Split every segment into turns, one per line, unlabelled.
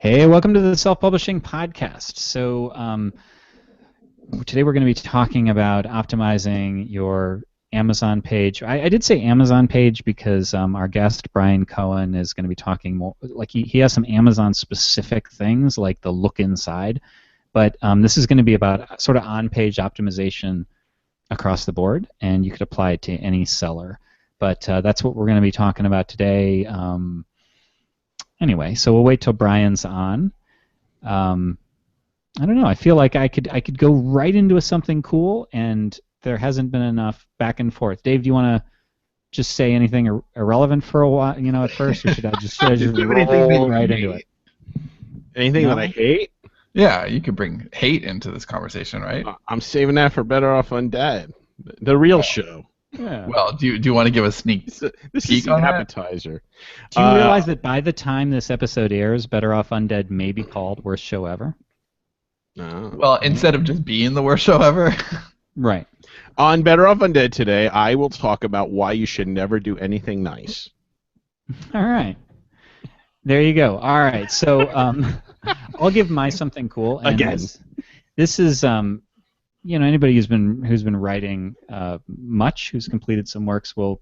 Hey, welcome to the Self-Publishing Podcast. Today we're going to be talking about optimizing your Amazon page. I did say Amazon page because our guest, Bryan Cohen, is going to be talking more, like he has some Amazon-specific things, like the look inside, but this is going to be about sort of on-page optimization across the board, and you could apply it to any seller. But that's what we're going to be talking about today. Anyway, so we'll wait till Bryan's on. I don't know. I feel like I could go right into something cool, and there hasn't been enough back and forth. Dave, do you want to just say anything irrelevant for a while? At first, or should I just roll right into it?
Anything that I hate?
Yeah, you could bring hate into this conversation, right?
I'm saving that for Better Off Undead, the real show.
Yeah.
Well, do you want to give a sneak
This
peek
is an
on that?
appetizer.
Do you realize that by the time this episode airs, Better Off Undead may be called Worst Show Ever?
No.
Well, instead of just being the worst show ever.
Right.
On Better Off Undead today, I will talk about why you should never do anything nice.
All right. There you go. All right. So I'll give my something cool. And
Again.
This is anybody who's been writing much, who's completed some works will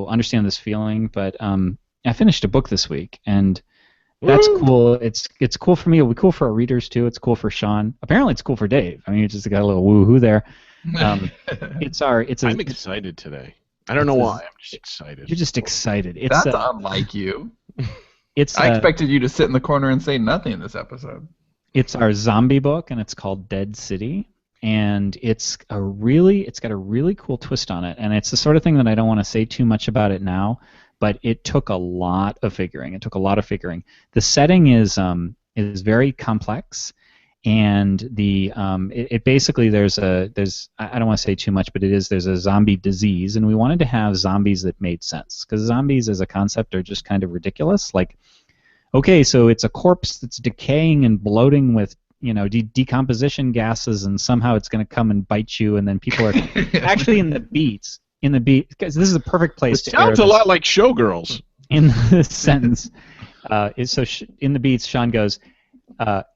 understand this feeling. But I finished a book this week, and that's cool. It's cool for me. It'll be cool for our readers too. It's cool for Sean. Apparently, it's cool for Dave. I mean, it just got a little woohoo there.
I'm excited today. I don't know why. I'm just excited.
You're just excited.
That's unlike you. I
I
expected you to sit in the corner and say nothing in this episode.
It's our zombie book, and it's called Dead City, and it's got a really cool twist on it, and it's the sort of thing that I don't want to say too much about it now, but it took a lot of figuring. The setting is very complex, and it basically there's I don't want to say too much, but there's a zombie disease, and we wanted to have zombies that made sense, because zombies as a concept are just kind of ridiculous, like. Okay, so it's a corpse that's decaying and bloating with, decomposition gases, and somehow it's going to come and bite you, and then people are actually in the beats, because this is a perfect place
It
to
sounds
air
a
this.
lot like Showgirls.
In the sentence, in the beats, Sean goes,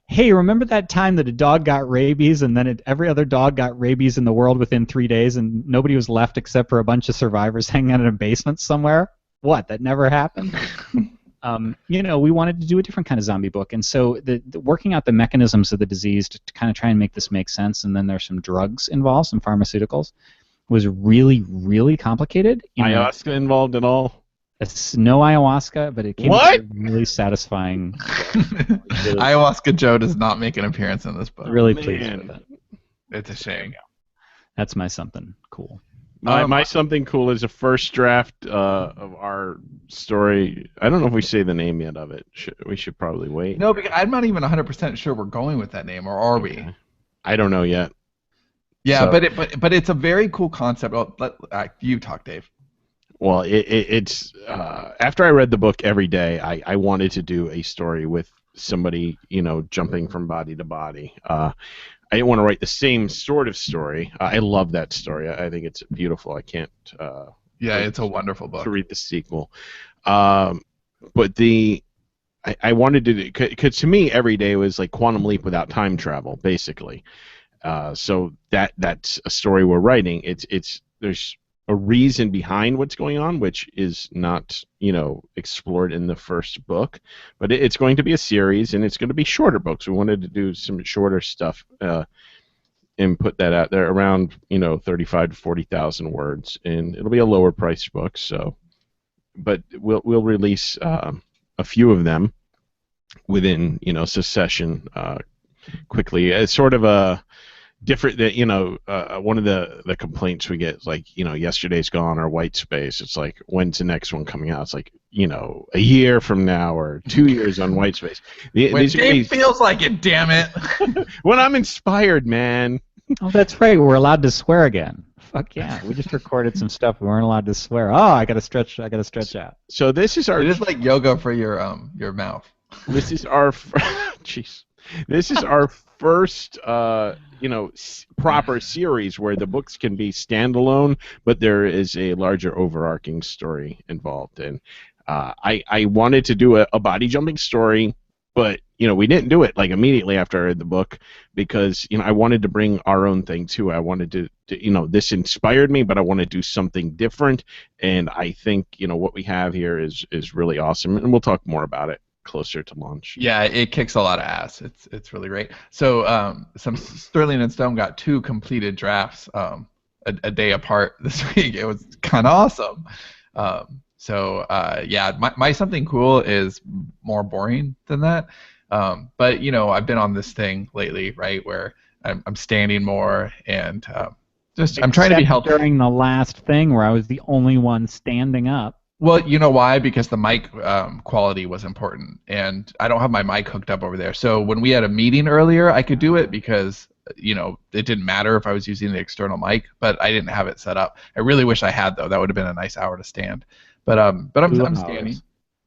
hey, remember that time that a dog got rabies, and then every other dog got rabies in the world within 3 days, and nobody was left except for a bunch of survivors hanging out in a basement somewhere? What, that never happened? We wanted to do a different kind of zombie book, and so the working out the mechanisms of the disease to kind of try and make this make sense, and then there's some drugs involved, some pharmaceuticals, was really, really complicated.
Ayahuasca involved at all?
No ayahuasca, but it came
What?
really satisfying.
Ayahuasca Joe does not make an appearance in this book.
Really
Man.
pleased with it.
It's a shame.
That's my something cool.
My something cool is a first draft of our story. I don't know if we say the name yet of it. We should probably wait.
No, because I'm not even 100% sure we're going with that name, or are we?
I don't know yet.
Yeah,
So-
but it's a very cool concept. Well, you talk, Dave.
Well, it's after I read the book every day, I wanted to do a story with somebody, jumping from body to body. I didn't want to write the same sort of story. I love that story. I think it's beautiful. I can't.
Yeah, it's a wonderful book.
To read the sequel, but I wanted to, because to me every day was like Quantum Leap without time travel, basically. So that's a story we're writing. There's a reason behind what's going on, which is not explored in the first book, but it's going to be a series, and it's going to be shorter books. We wanted to do some shorter stuff and put that out there around 35 to 40,000 words, and it'll be a lower priced book. So, but we'll release a few of them within succession quickly. It's sort of a different that one of the complaints we get is like Yesterday's Gone or White Space. It's like, when's the next one coming out? It's like a year from now or 2 years on White Space.
When Dave feels like it, damn it.
When I'm inspired, man.
Oh, that's right. We're allowed to swear again. Fuck yeah! We just recorded some stuff. We weren't allowed to swear. Oh, I gotta stretch out.
So this is our.
It is like yoga for your mouth.
This is our. Jeez. This is our first, proper series where the books can be standalone, but there is a larger overarching story involved. And I wanted to do a body jumping story But we didn't do it like immediately after I read the book because I wanted to bring our own thing too. I wanted to this inspired me, but I want to do something different. And I think what we have here is really awesome, and we'll talk more about it closer to launch.
Yeah, it kicks a lot of ass. It's really great. So some Sterling and Stone got 2 completed drafts a day apart this week. It was kind of awesome. Yeah, my something cool is more boring than that. But I've been on this thing lately, right, where I'm standing more and I'm trying to be healthy.
During the last thing where I was the only one standing up.
Well, you know why? Because the mic quality was important, and I don't have my mic hooked up over there. So when we had a meeting earlier, I could do it because it didn't matter if I was using the external mic, but I didn't have it set up. I really wish I had though. That would have been a nice hour to stand. But I'm standing.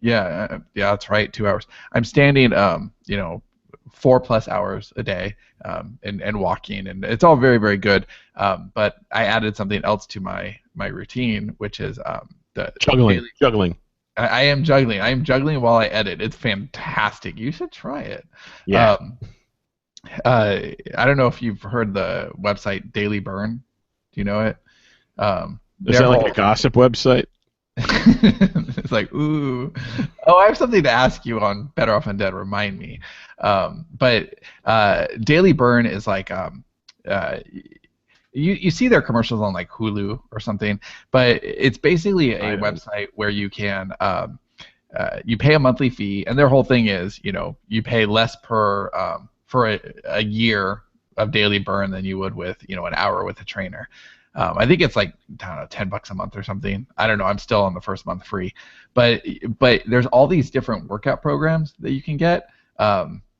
Yeah, that's right. 2 hours. I'm standing 4+ hours a day and walking, and it's all very, very good. But I added something else to my routine, which is the
juggling.
I am juggling. I am juggling while I edit. It's fantastic. You should try it.
Yeah.
I don't know if you've heard the website Daily Burn. Do you know it?
Is that like a gossip website?
It's like, ooh. Oh, I have something to ask you on Better Off Undead. Remind me. But Daily Burn is like you see their commercials on like Hulu or something, but it's basically a website where you can you pay a monthly fee, and their whole thing is you pay less per for a year of Daily Burn than you would with an hour with a trainer. I think it's like, I don't know, $10 a month or something. I don't know. I'm still on the first month free, but there's all these different workout programs that you can get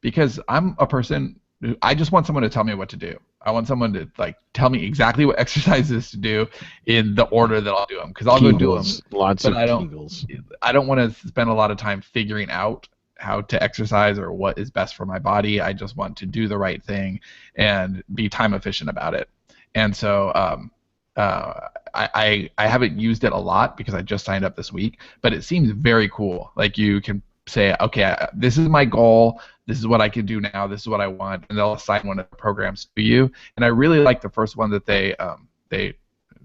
because I'm a person who, I just want someone to tell me what to do. I want someone to like tell me exactly what exercises to do in the order that I'll do them, because I'll go do them.
Lots of Kegels.
I don't want to spend a lot of time figuring out how to exercise or what is best for my body. I just want to do the right thing and be time efficient about it. And so I haven't used it a lot because I just signed up this week, but it seems very cool. Like you can say, okay, this is my goal, this is what I can do now, this is what I want, and they'll assign one of the programs to you. And I really like the first one that they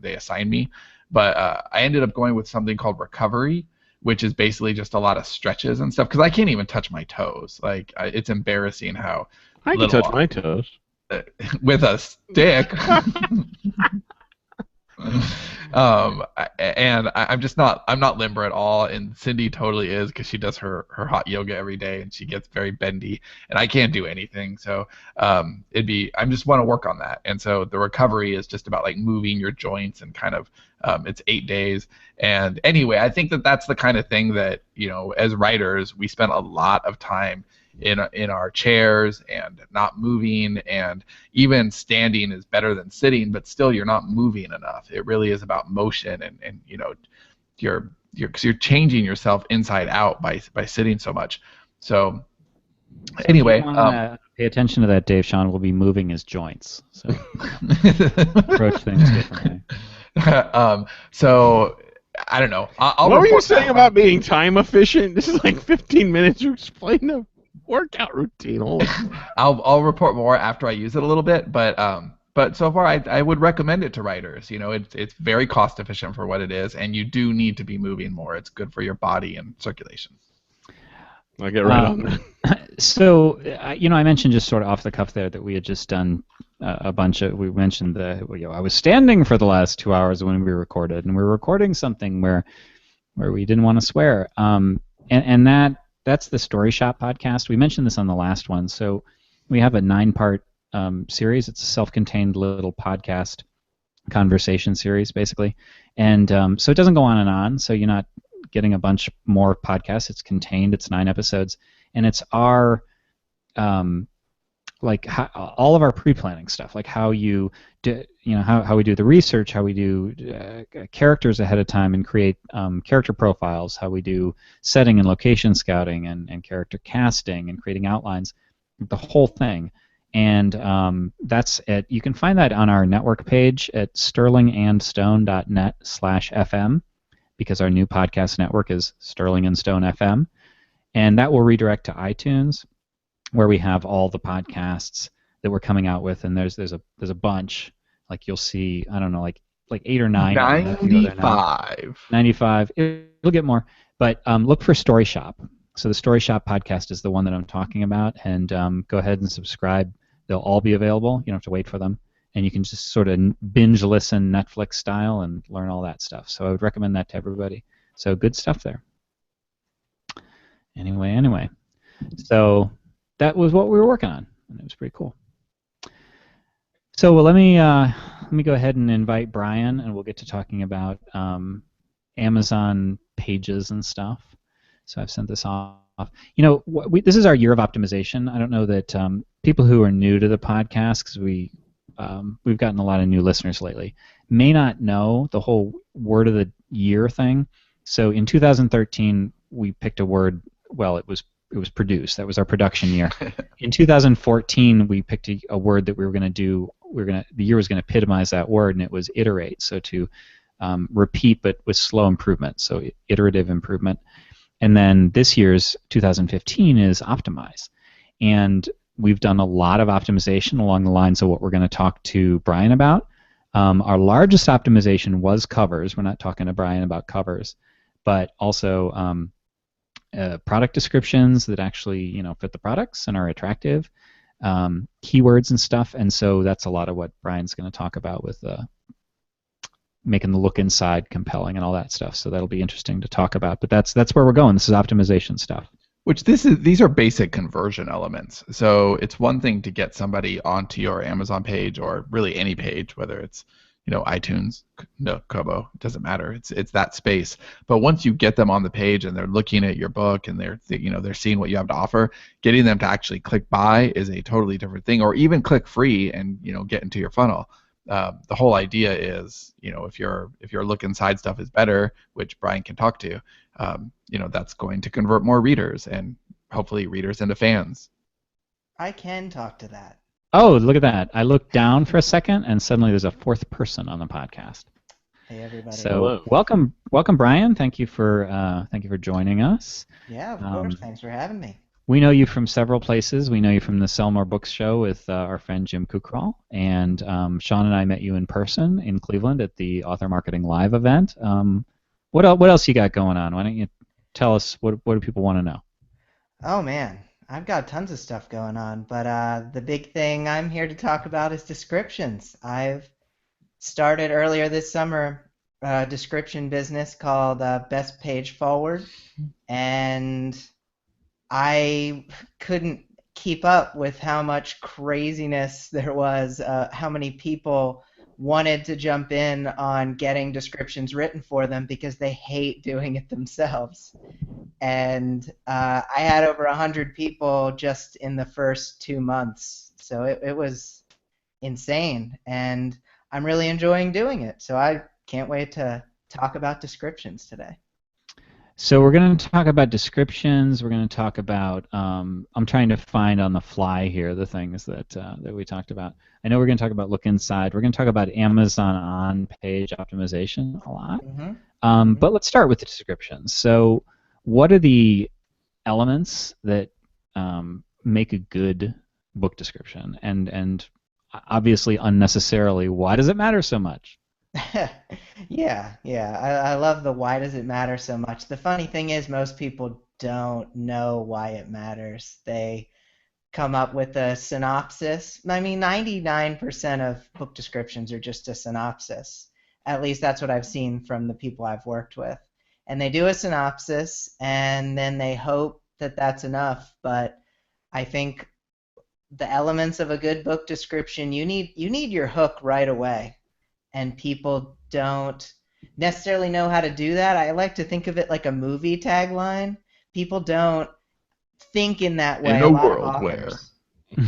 assigned me, but I ended up going with something called Recovery, which is basically just a lot of stretches and stuff, because I can't even touch my toes. Like it's embarrassing how
I can touch my toes
with a stick. And I'm not limber at all, and Cindy totally is, because she does her hot yoga every day and she gets very bendy, and I can't do anything. So I just want to work on that. And so the Recovery is just about like moving your joints and kind of it's 8 days. And anyway, I think that that's the kind of thing that as writers we spend a lot of time in our chairs and not moving, and even standing is better than sitting, but still you're not moving enough. It really is about motion, and you're changing yourself inside out by sitting so much. So anyway,
if you want to pay attention to that, Dave. Sean will be moving his joints, so approach things differently.
So I don't know.
What were you saying about being time efficient? This is like 15 minutes to explain the workout routine.
I'll report more after I use it a little bit, but so far I would recommend it to writers. It's very cost efficient for what it is, and you do need to be moving more. It's good for your body and circulation.
I'll get right on that.
So I mentioned just sort of off the cuff there that we had just done a bunch of. We mentioned I was standing for the last 2 hours when we recorded, and we were recording something where we didn't want to swear. And that's the Story Shop podcast. We mentioned this on the last one. So we have a 9-part series. It's a self-contained little podcast conversation series, basically. And so it doesn't go on and on. So you're not getting a bunch more podcasts. It's contained. It's 9 episodes. And it's our all of our pre-planning stuff, like how you do, how we do the research, how we do characters ahead of time and create character profiles, how we do setting and location scouting and character casting and creating outlines, the whole thing. And that's it. You can find that on our network page at sterlingandstone.net/FM, because our new podcast network is Sterling and Stone FM, and that will redirect to iTunes. where we have all the podcasts that we're coming out with, and there's a bunch. Like you'll see, I don't know, like 8 or 9 of them. There are a few other now.
95.
95. It'll get more, but look for Story Shop. So the Story Shop podcast is the one that I'm talking about, and go ahead and subscribe. They'll all be available. You don't have to wait for them, and you can just sort of binge listen Netflix style and learn all that stuff. So I would recommend that to everybody. So good stuff there. Anyway. So that was what we were working on, and it was pretty cool. So well, let me go ahead and invite Bryan, and we'll get to talking about Amazon pages and stuff. So I've sent this off. You know, this is our year of optimization. I don't know that people who are new to the podcast, because we've gotten a lot of new listeners lately, may not know the whole word of the year thing. So in 2013, we picked a word. Well, it was produced. That was our production year. In 2014, we picked a word that we were going to do. The year was going to epitomize that word, and it was iterate. So to repeat, but with slow improvement. So iterative improvement. And then this year's 2015 is optimize. And we've done a lot of optimization along the lines of what we're going to talk to Bryan about. Our largest optimization was covers. We're not talking to Bryan about covers, but also product descriptions that actually fit the products and are attractive, keywords and stuff. And so that's a lot of what Bryan's going to talk about with making the look inside compelling and all that stuff. So that'll be interesting to talk about. But that's where we're going. This is optimization stuff.
These are basic conversion elements. So it's one thing to get somebody onto your Amazon page, or really any page, whether it's iTunes, no, Kobo, it doesn't matter. It's that space. But once you get them on the page and they're looking at your book and they're seeing what you have to offer, getting them to actually click buy is a totally different thing, or even click free and get into your funnel. The whole idea is, if your look inside stuff is better, which Bryan can talk to, that's going to convert more readers and hopefully readers into fans.
I can talk to that.
Oh, look at that! I looked down for a second, and suddenly there's a fourth person on the podcast.
Hey, everybody.
So welcome, Bryan. Thank you for joining us.
Yeah, of course. Thanks for having me.
We know you from several places. We know you from the Sell More Books show with our friend Jim Kukral, and Sean and I met you in person in Cleveland at the Author Marketing Live event. What else you got going on? Why don't you tell us what do people want to know?
Oh man, I've got tons of stuff going on, but the big thing I'm here to talk about is descriptions. I've started earlier this summer a description business called Best Page Forward, and I couldn't keep up with how much craziness there was, how many people wanted to jump in on getting descriptions written for them because they hate doing it themselves. And I had over 100 people just in the first 2 months, so it was insane, and I'm really enjoying doing it, so I can't wait to talk about descriptions today.
So we're going to talk about descriptions. We're going to talk about. I'm trying to find on the fly here the things that we talked about. I know we're going to talk about look inside. We're going to talk about Amazon on-page optimization a lot.
Mm-hmm.
But let's start with the descriptions. So, what are the elements that make a good book description? And obviously, unnecessarily, why does it matter so much?
Yeah. I love the why does it matter so much. The funny thing is most people don't know why it matters. They come up with a synopsis. I mean, 99% of book descriptions are just a synopsis. At least that's what I've seen from the people I've worked with. And they do a synopsis, and then they hope that that's enough. But I think the elements of a good book description, you need your hook right away. And people don't necessarily know how to do that. I like to think of it like a movie tagline. People don't think in that way.
In a world where.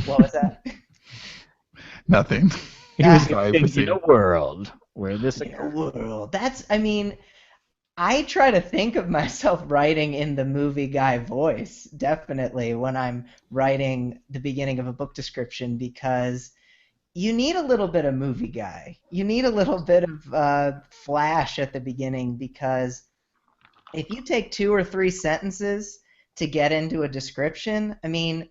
What was that?
Nothing.
He was
Sorry,
in a world where this
In a world. I try to think of myself writing in the movie guy voice, definitely, when I'm writing the beginning of a book description, because you need a little bit of movie guy. You need a little bit of flash at the beginning, because if you take 2 or 3 sentences to get into a description, I mean,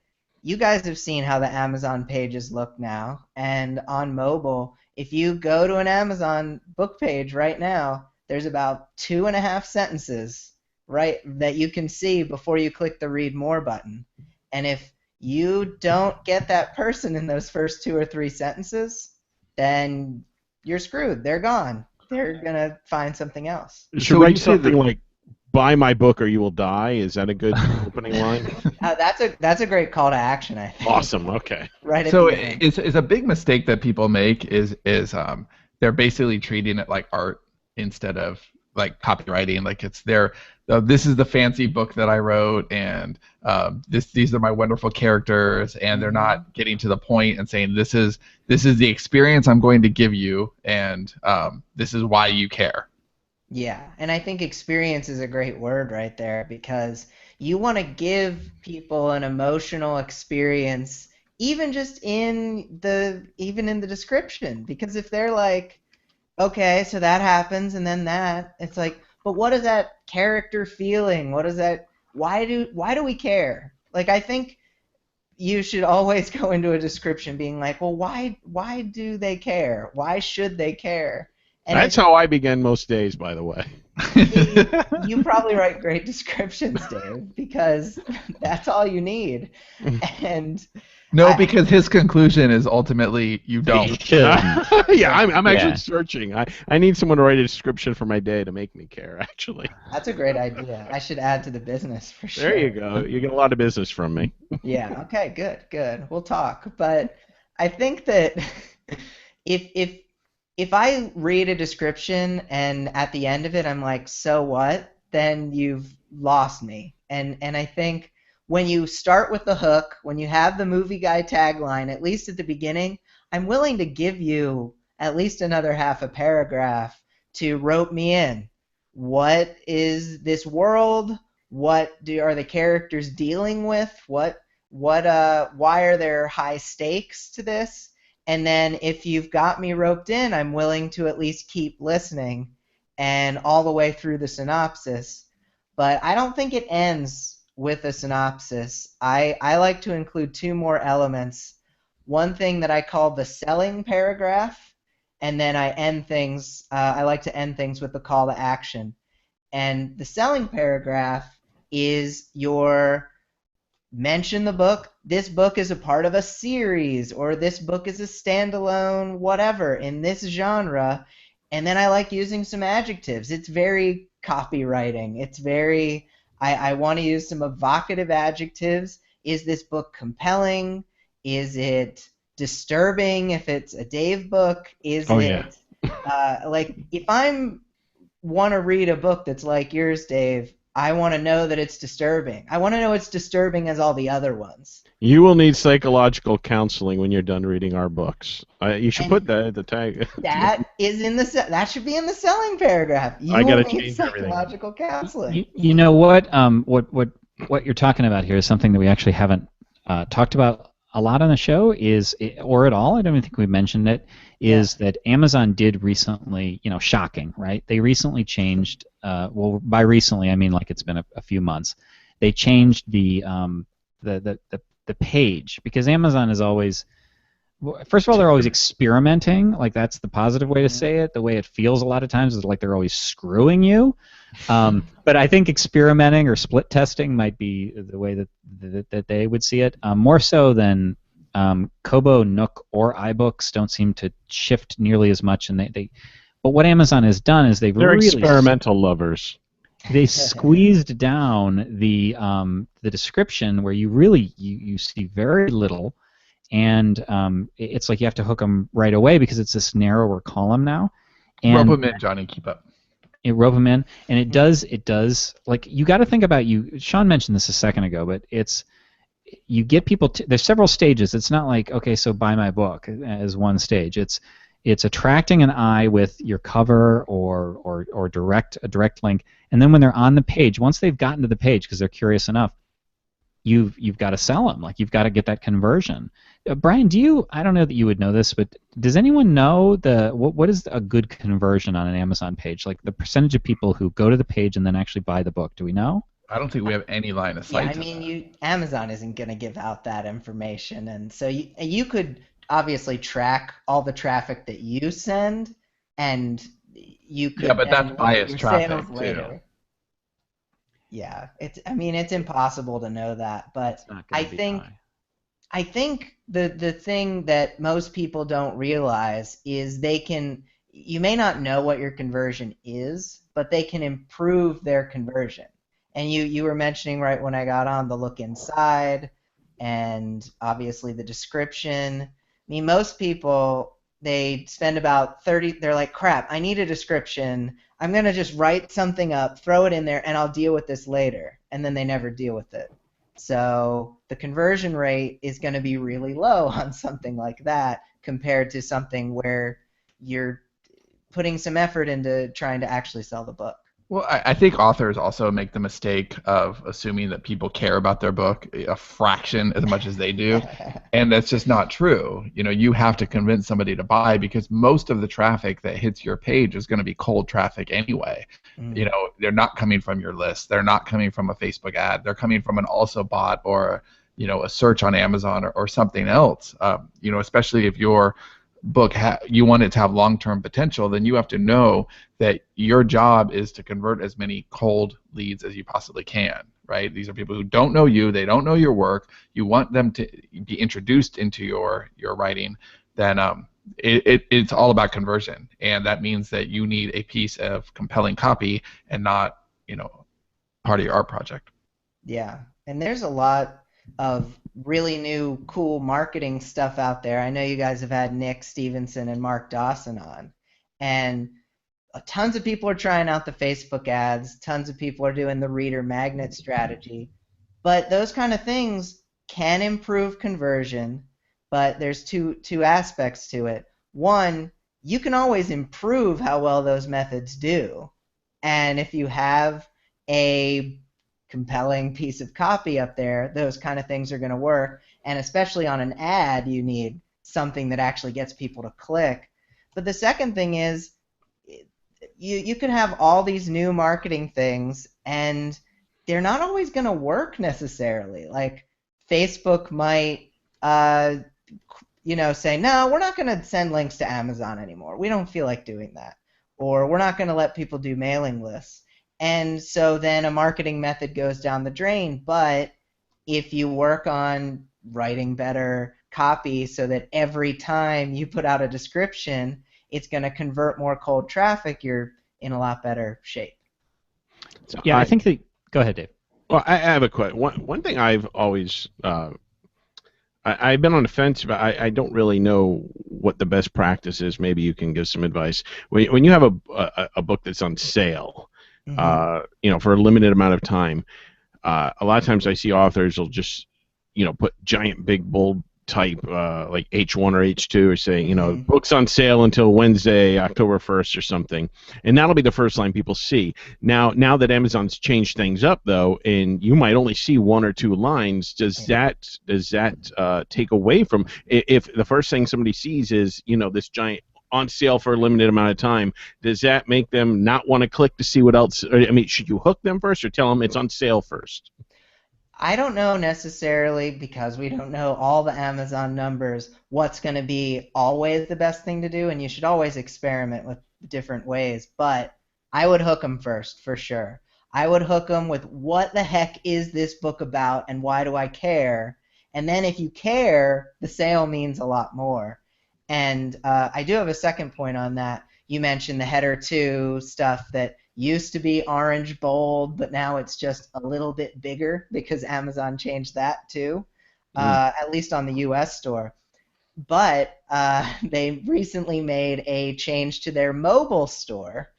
you guys have seen how the Amazon pages look now, and on mobile, if you go to an Amazon book page right now, there's about 2.5 sentences right that you can see before you click the read more button. And if you don't get that person in those first 2 or 3 sentences, then you're screwed. They're gone. They're gonna find something else.
You should
So when
write
you say
something
the
like, "Buy my book or you will die." Is that a good opening line?
That's a great call to action, I think.
Awesome. Okay.
Right at
So
the end.
it's a big mistake that people make is they're basically treating it like art instead of like copywriting. Like it's their this is the fancy book that I wrote, and these are my wonderful characters, and they're not getting to the point and saying this is the experience I'm going to give you, and this is why you care.
Yeah, and I think experience is a great word right there because you want to give people an emotional experience even in the description, because if they're like, okay, so that happens and then that, it's like, but what is that character feeling? What is that why do we care? Like I think you should always go into a description being like, well, why do they care? Why should they care? And I
That's how I begin most days, by the way.
you probably write great descriptions, Dave, because that's all you need. And
No, because his conclusion is ultimately you don't.
Yeah, I'm actually
Yeah.
searching. I need someone to write a description for my day to make me care, actually.
that's a great idea. I should add to the business for sure.
There you go. You get a lot of business from me.
Yeah, okay, good. We'll talk. But I think that if I read a description and at the end of it I'm like, so what? Then you've lost me. And I think when you start with the hook, when you have the movie guy tagline, at least at the beginning, I'm willing to give you at least another half a paragraph to rope me in. What is this world? Are the characters dealing with? Why are there high stakes to this? And then if you've got me roped in, I'm willing to at least keep listening and all the way through the synopsis. But I don't think it ends with a synopsis. I like to include 2 more elements. One thing that I call the selling paragraph, and then I like to end things with the call to action. And the selling paragraph is your mention the book. This book is a part of a series, or this book is a standalone whatever in this genre. And then I like using some adjectives. It's very copywriting. It's very, I want to use some evocative adjectives. Is this book compelling? Is it disturbing if it's a Dave book? Is it like if I'm want to read a book that's like yours, Dave, I want to know that it's disturbing. I want to know it's disturbing as all the other ones.
You will need psychological counseling when you're done reading our books. You should put that at the tag.
That should be in the selling paragraph.
I gotta
will need
change everything.
psychological counseling.
You know what? What you're talking about here is something that we actually haven't talked about a lot on the show, or at all. I don't even think we mentioned it. Is that Amazon did recently? Shocking, right? They recently changed. Well, by recently I mean like it's been a few months. They changed the page, because Amazon is always. First of all, they're always experimenting. Like, that's the positive way to say it. The way it feels a lot of times is like they're always screwing you. But I think experimenting or split testing might be the way that they would see it. More so than Kobo, Nook, or iBooks don't seem to shift nearly as much. And but what Amazon has done is they're really
experimental lovers.
They squeezed down the description where you really you see very little. And it's like you have to hook them right away because it's this narrower column now. And
Rope them in, Johnny. Keep up.
Rope them in, and it does. Like, you got to think about you. Sean mentioned this a second ago, but you get people. There's several stages. It's not like, okay, so buy my book as one stage. It's attracting an eye with your cover or a direct link, and then when they're on the page, once they've gotten to the page because they're curious enough, you've got to sell them. Like, you've got to get that conversion. Bryan, I don't know that you would know this, but does anyone know what is a good conversion on an Amazon page? Like the percentage of people who go to the page and then actually buy the book. Do we know?
I don't think we have any line of
Yeah,
sight
I
to
mean,
that.
Amazon isn't going to give out that information, and so you could obviously track all the traffic that you send, and you
Yeah,
could
but
then
that's
look at
biased
your sales
traffic too.
later. Yeah, it's I mean, it's impossible to know that, but
It's not going
I
to be
think
high.
I think the thing that most people don't realize is you may not know what your conversion is, but they can improve their conversion. And you were mentioning right when I got on the look inside and obviously the description. I mean, most people they spend about 30 they're like, "Crap, I need a description. I'm going to just write something up, throw it in there and I'll deal with this later." And then they never deal with it. So the conversion rate is going to be really low on something like that compared to something where you're putting some effort into trying to actually sell the book.
Well, I think authors also make the mistake of assuming that people care about their book a fraction as much as they do. And that's just not true. You have to convince somebody to buy because most of the traffic that hits your page is going to be cold traffic anyway.
Mm.
They're not coming from your list. They're not coming from a Facebook ad. They're coming from an also bot or, a search on Amazon or something else. Especially if your book you want it to have long-term potential, then you have to know that your job is to convert as many cold leads as you possibly can, right? These are people who don't know you, they don't know your work. You want them to be introduced into your writing. Then it's all about conversion, and that means that you need a piece of compelling copy and not part of your art project.
Yeah, and there's a lot of really new, cool marketing stuff out there. I know you guys have had Nick Stevenson and Mark Dawson on, and tons of people are trying out the Facebook ads. Tons of people are doing the reader magnet strategy. But those kind of things can improve conversion, but there's two aspects to it. One, you can always improve how well those methods do. And if you have a compelling piece of copy up there, those kind of things are going to work. And especially on an ad, you need something that actually gets people to click. But the second thing is you could have all these new marketing things and they're not always going to work necessarily. Like Facebook might say, no, we're not going to send links to Amazon anymore. We don't feel like doing that. Or we're not going to let people do mailing lists. And so then a marketing method goes down the drain. But if you work on writing better copy so that every time you put out a description, it's going to convert more cold traffic, you're in a lot better shape.
So
Yeah, I think that. Go ahead, Dave.
well, I have a question. One thing I've always I've been on the fence about. I don't really know what the best practice is. Maybe you can give some advice. When you have a book that's on sale,
Mm-hmm.
for a limited amount of time, a lot of times I see authors will just, put giant, big, bold type like H1 or H2 or saying,
Mm-hmm.
books on sale until Wednesday, October 1st or something. And that'll be the first line people see. Now that Amazon's changed things up though, and you might only see one or two lines, does that take away from if the first thing somebody sees is, this giant on sale for a limited amount of time, does that make them not want to click to see what else? I mean, should you hook them first or tell them it's on sale first?
I don't know necessarily because we don't know all the Amazon numbers what's going to be always the best thing to do, and you should always experiment with different ways. But I would hook them first for sure. I would hook them with what the heck is this book about and why do I care? And then if you care, the sale means a lot more. And I do have a second point on that. You mentioned the header 2 stuff that used to be orange bold, but now it's just a little bit bigger because Amazon changed that too,
Mm.
at least on the US store. But they recently made a change to their mobile store.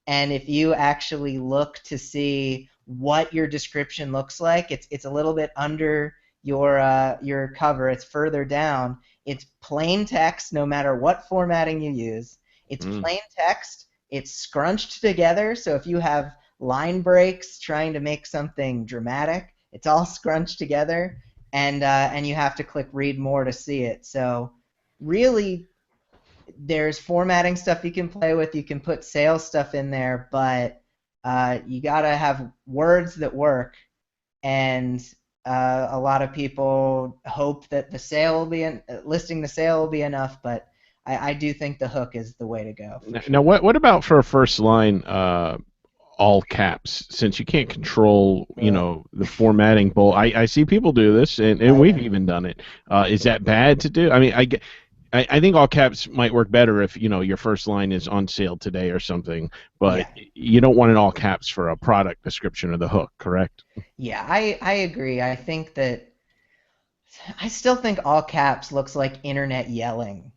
And if you actually look to see what your description looks like, it's a little bit under your cover. It's further down. It's plain text, no matter what formatting you use. It's
Mm.
plain text. It's scrunched together. So if you have line breaks trying to make something dramatic, it's all scrunched together, and you have to click read more to see it. So really there's formatting stuff you can play with. You can put sales stuff in there, but You got to have words that work, and a lot of people hope that the sale will be listing the sale will be enough, but I do think the hook is the way to go.
Now,
Sure.
what about for a first line, all caps? Since you can't control, the formatting. I see people do this, and we've even done it. Is that bad to do? I mean, I think all caps might work better if your first line is on sale today or something, but you don't want it all caps for a product description or the hook, correct?
Yeah, I agree. I still think all caps looks like internet yelling.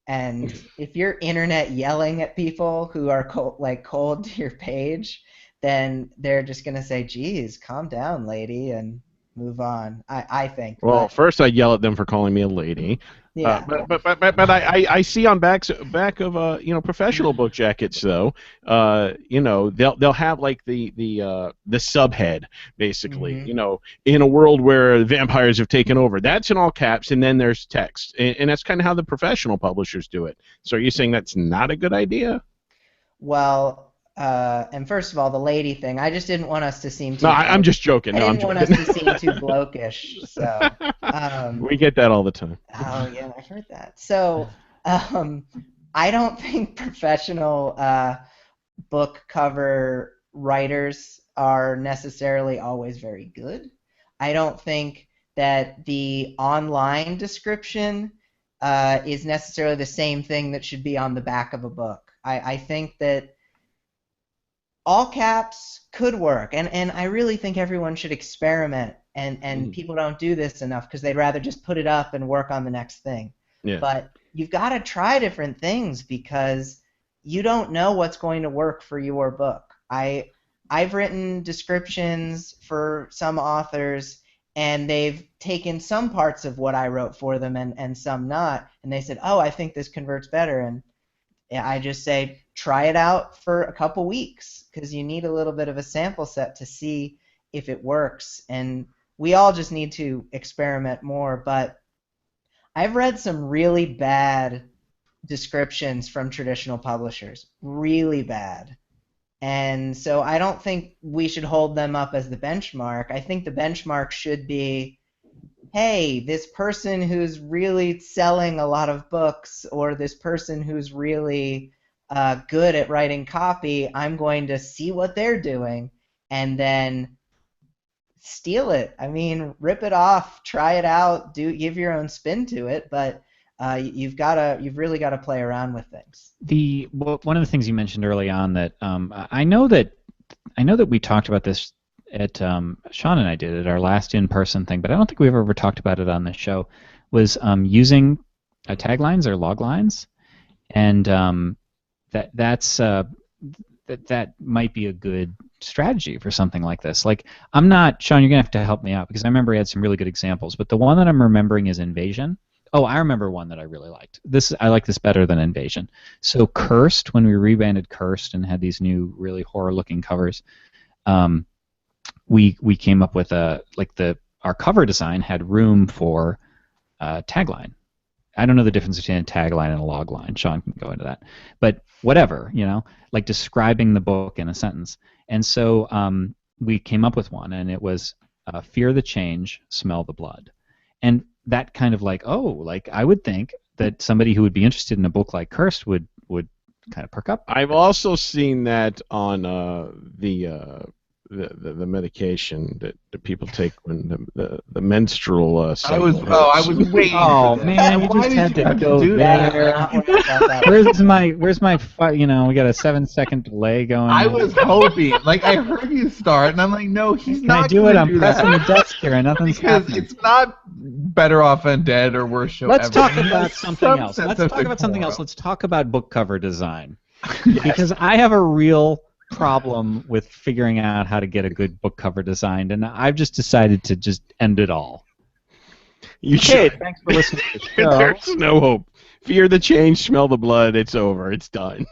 And if you're internet yelling at people who are cold to your page, then they're just gonna say, "Geez, calm down, lady," and move on. I think.
Well,
But
first I'd yell at them for calling me a lady.
yeah,
But I see on back of professional book jackets though, they'll have like the subhead basically, in a world where vampires have taken over. That's in all caps, and then there's text, and that's kind of how the professional publishers do it. So are you saying that's not a good idea?
well, and first of all, the lady thing, I just didn't want us to seem too.
No, I'm just joking.
I
No, I'm
didn't want
joking.
us to seem too blokish. So.
We get that all the time.
Oh yeah, I've heard that. So I don't think professional book cover writers are necessarily always very good. I don't think that the online description is necessarily the same thing that should be on the back of a book. I think that all caps could work, and I really think everyone should experiment, and people don't do this enough because they'd rather just put it up and work on the next thing.
Yeah.
But you've got to try different things because you don't know what's going to work for your book. I've written descriptions for some authors, and they've taken some parts of what I wrote for them and some not, and they said, "Oh, I think this converts better," and I just say try it out for a couple weeks because you need a little bit of a sample set to see if it works, and we all just need to experiment more. But I've read some really bad descriptions from traditional publishers, really bad. And so I don't think we should hold them up as the benchmark. I think the benchmark should be, hey, this person who's really selling a lot of books, or this person who's really good at writing copy, I'm going to see what they're doing and then steal it. I mean, rip it off, try it out, give your own spin to it, but you've really got to play around with things.
One of the things you mentioned early on that I know that we talked about this at Sean and I did at our last in-person thing, but I don't think we've ever talked about it on the show, was using taglines or log lines, and that might be a good strategy for something like this. Like, I'm not, Sean, you're gonna have to help me out because I remember he had some really good examples, but the one that I'm remembering is Invasion. Oh, I remember one that I really liked. I like this better than Invasion. So Cursed, when we rebranded Cursed and had these new really horror-looking covers, we came up with our cover design had room for tagline. I don't know the difference between a tagline and a log line. Sean can go into that, but whatever, like describing the book in a sentence. And so we came up with one, and it was "Fear the change, smell the blood," and that kind of I would think that somebody who would be interested in a book like Cursed would kind of perk up.
I've also seen that on the medication that people take when the menstrual
I
cycle
was waiting.
Oh
for
man, you
Why
just
did
had
you
to
have
go
do
there.
that?
Where's my we got a 7-second delay going.
I was hoping, I heard you start, and I'm like, no, he's
Can
not.
I do it? I'm
do
pressing
that.
the desk here, and nothing's
Because
happening.
it's not Better Off Undead or Worst Show
Let's
ever.
talk
It
about
has
something
some
else.
sense
Let's
of
talk about something else.
decorum.
Let's talk about book cover design.
Yes.
Because I have a real problem with figuring out how to get a good book cover designed, and I've just decided to just end it all.
You
Okay,
should.
thanks for listening to the show.
There's no hope. Fear the change, smell the blood. It's over. It's done.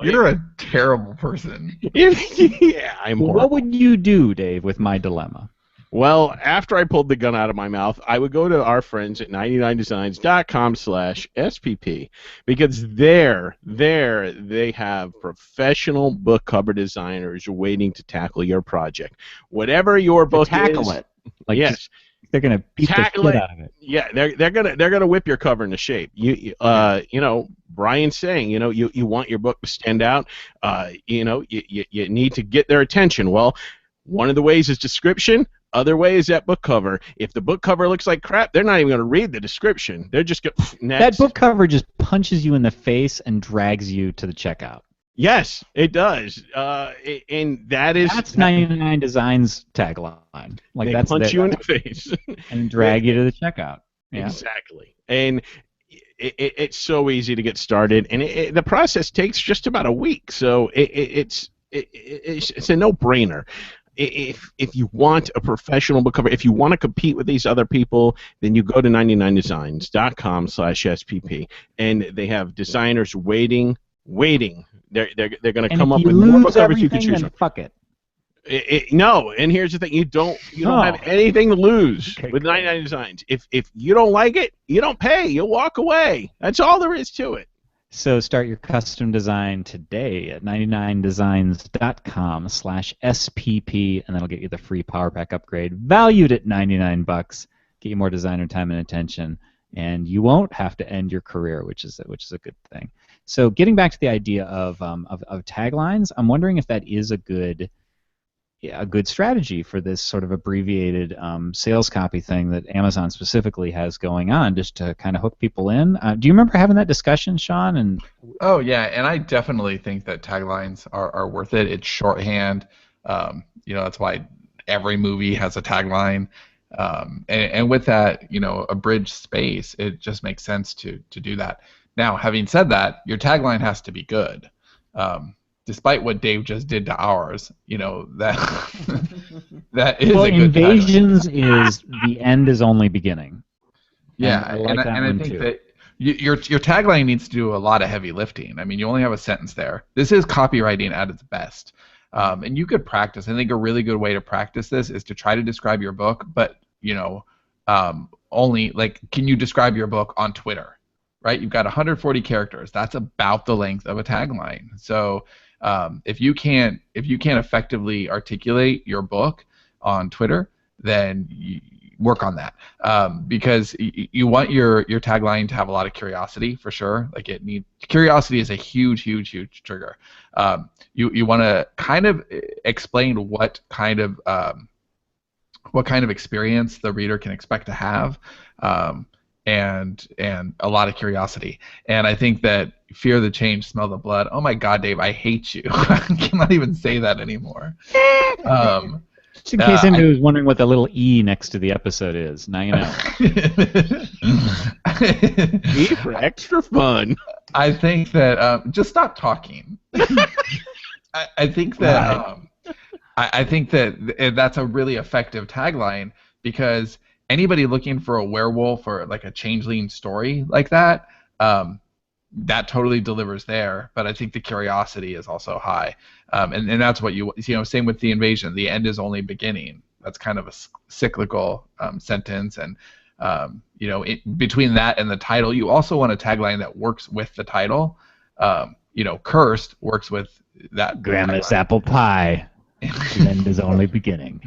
You're a terrible person.
Yeah, I'm
What
horrible.
would you do, Dave, with my dilemma?
Well, after I pulled the gun out of my mouth, I would go to our friends at 99designs.com/SPP because there they have professional book cover designers waiting to tackle your project. Whatever your
To
book
tackle
is,
it. Like
yes,
just they're gonna beat the
tackle
shit
it.
out of it.
Yeah, they're gonna whip your cover into shape. You know, Bryan's saying, you want your book to stand out. You need to get their attention. Well, one of the ways is description. Other way is that book cover. If the book cover looks like crap, they're not even going to read the description. They're just going next.
That book cover just punches you in the face and drags you to the checkout.
Yes, it does. And that's
99 Designs tagline. Like
they
that's
punch you in the face
and drag you to the checkout. Yeah.
Exactly. And it's so easy to get started, and the process takes just about a week. So it's a no-brainer. If you want a professional book cover, if you want to compete with these other people, then you go to 99designs.com/SPP, and they have designers waiting. They're going to come up with more book covers you can choose from.
Fuck it.
No, and here's the thing: you don't have anything to lose with 99 Designs. If you don't like it, you don't pay. You'll walk away. That's all there is to it.
So start your custom design today at 99designs.com/SPP, and that'll get you the free Power Pack upgrade, valued at $99. Get you more designer time and attention, and you won't have to end your career, which is a good thing. So getting back to the idea of taglines, I'm wondering if that is a good strategy for this sort of abbreviated sales copy thing that Amazon specifically has going on, just to kind of hook people in. Do you remember having that discussion, Sean? And
oh yeah, and I definitely think that taglines are worth it. It's shorthand. That's why every movie has a tagline. And with that, a bridge space, it just makes sense to do that. Now, having said that, your tagline has to be good. Despite what Dave just did to ours, that that is a good
Invasions is the end is only beginning.
Yeah,
and
I think that your tagline needs to do a lot of heavy lifting. I mean, you only have a sentence there. This is copywriting at its best. And you could practice. I think a really good way to practice this is to try to describe your book, but only can you describe your book on Twitter, right? You've got 140 characters. That's about the length of a tagline. So if you can't effectively articulate your book on Twitter, then you work on that, because you want your tagline to have a lot of curiosity for sure. Curiosity is a huge trigger. You want to kind of explain what kind of experience the reader can expect to have. And a lot of curiosity. And I think that fear the change, smell the blood. Oh my God, Dave, I hate you. I cannot even say that anymore.
Just in case anybody was wondering what the little E next to the episode is, now you know.
E for extra fun.
I think that just stop talking. I think that I think that that's a really effective tagline, because anybody looking for a werewolf or like a changeling story like that, that totally delivers there. But I think the curiosity is also high, and that's what same with the invasion. The end is only beginning. That's kind of a cyclical sentence, and between that and the title, you also want a tagline that works with the title. Cursed works with that.
Grandma's apple pie. The end is only beginning.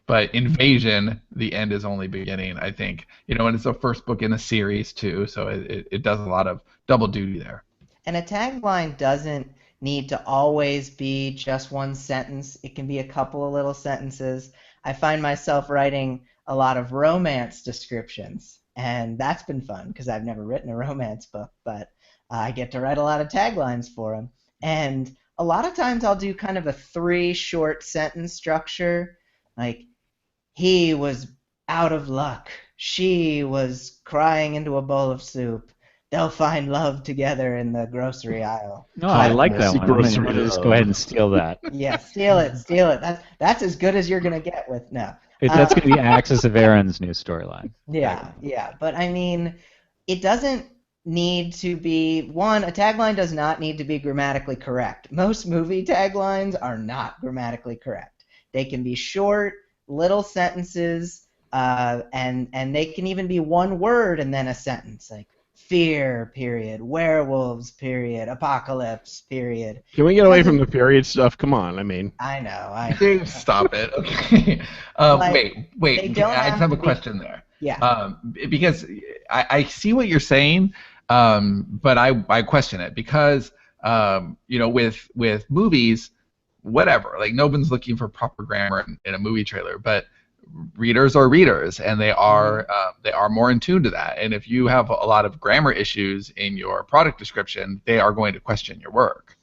But Invasion, the end is only beginning, I think. And it's the first book in a series too, so it does a lot of double duty there.
And a tagline doesn't need to always be just one sentence. It can be a couple of little sentences. I find myself writing a lot of romance descriptions, and that's been fun because I've never written a romance book, but I get to write a lot of taglines for them. And a lot of times I'll do kind of a 3 short sentence structure, like, he was out of luck, she was crying into a bowl of soup, they'll find love together in the grocery aisle.
No, I like that one. I'm gonna just go ahead and steal that.
Yeah, steal it. That's as good as you're going to get with no.
That's going to be Axis of Aaron's new storyline.
Yeah, but I mean, it doesn't need to be, a tagline does not need to be grammatically correct. Most movie taglines are not grammatically correct. They can be short, little sentences, and they can even be one word and then a sentence, like fear, period, werewolves, period, apocalypse, period.
Can we get away from
Doesn't
the period stuff? Come on, I mean,
I know.
Stop it. Okay.
But
Wait.
they don't
I just
have
have
to
a
be.
question there.
Yeah.
Because I see what you're saying, but I question it because with movies, whatever, like no one's looking for proper grammar in a movie trailer, but readers are readers, and they are more in tune to that. And if you have a lot of grammar issues in your product description, they are going to question your work.